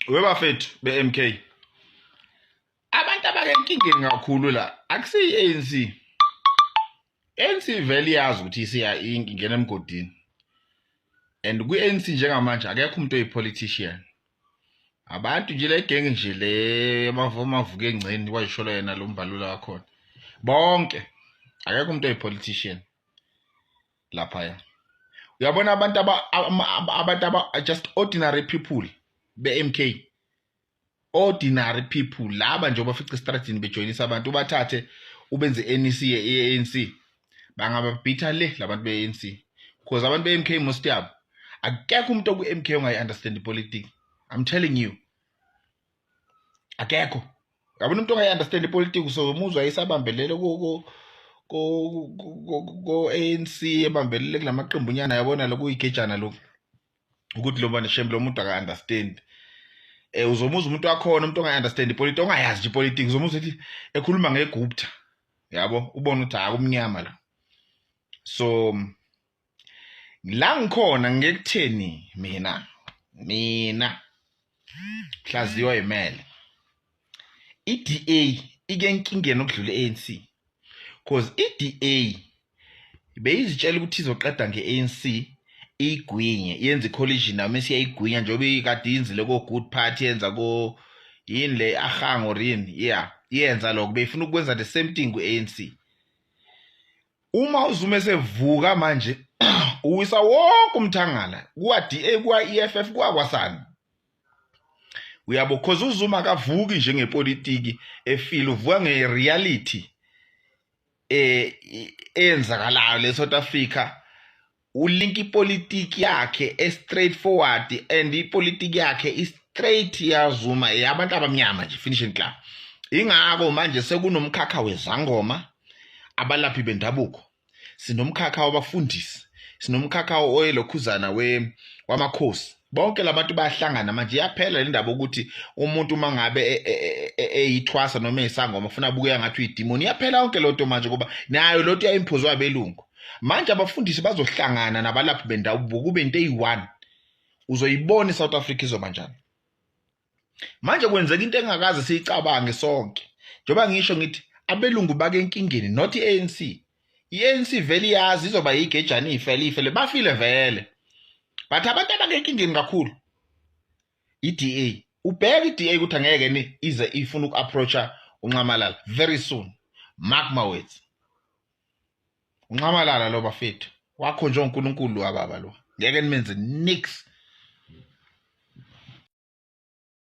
Webafethu be-MK abantu abakenkingeni kakhulu la akusiyi ANC. ANC vele iyazi ukuthi ingena emgodini, and kwi-ANC njengamanje akekho umuntu oyi-politician. Abantu nje le genge nje le amavuka engceni wayishola yena lo mbalula wakhona bonke, akekho umuntu oyi-politician laphaya. Uyabona abantu just ordinary people be-MK, ordinary people laba nje obafica estradini bejoyinisa abantu ubathathe ubenze NEC ye-ANC, bangababhitha le labantu be-ANC, because abantu be-MK most yabo akekho umuntu oku-MK ongayi-understand politics. I'm telling you, akekho. Yabona umuntu ongayi-understand politics so umuzwa isabambelele ko-ANC ebambelele kulamaqembu nyana, yabona lokhu uyigejana lokhu ukuthi lo bani shame lo muntu aka-understand. Uzomuza umuntu wakhona umuntu ongayi-understand politics, ongayazi nje politics, uzomuza ukuthi ekhuluma ngegupta, yabo ubona ukuthi akumnyama la. So la ngikhona ngekutheni mina mhlaziyi imele i-DA ike enkingeni okudlula i-ANC, because i-DA beyizitshela ukuthi izoqeda nge-ANC igwinye yenza i-coalition nami siyayigwinya njengoba ikade yinzile ko-good party yenza ko yini le ahang or yini, yeah, yenza lokho beyifuna ukwenza the same thing ku-ANC. Uma uzume sevuka manje uwisa wonke umthangala kuwa-DA kuwa-EFF kwakwasani, uyabo, because uzuma akavuki njengepolitiki efile, uvuka nge-reality eyenzakalayo le-South Africa. Ulinki ipolitiki yakhe e-straightforward and ipolitiki yakhe i-straight yazuma yabantu abamnyama nje, finish and clear. Ingakho manje sekunomkhakha wezangoma, abalaphi bendabuko, sinomkhakha wabafundisi, sinomkhakha oyelokhuzana wamakhosi. Bonke labantu bayahlangana manje. Iyaphela le ndaba ukuthi umuntu uma ngabe eyithwasa noma eyisangoma ufuna bukuya ngathi uyidimoni. Iyaphela yonke lonto manje ngoba nayo lonto yayimphuzo abelungu. Manje abafundisi bazohlangana nabalaphi bendabuko kube into eyi-1. Uzoyibona iSouth Africa izoba njani. Manje kwenzeka into engakaze siyicabange sonke. Njengoba ngisho ngithi abelungu bake enkingeni not i-ANC. I-ANC vele iyazi izoba yigejana ifele bafile vele. But abantu abake enkingeni kakhulu i-DA. Ubheka i-DA ukuthi angeke ni ize ifuna uku-approacha uNcamalala very soon. Mark my words. uNcamalala lo bafethu wakhonjwa uNkulunkulu wababa lo, ngeke nimenze nix.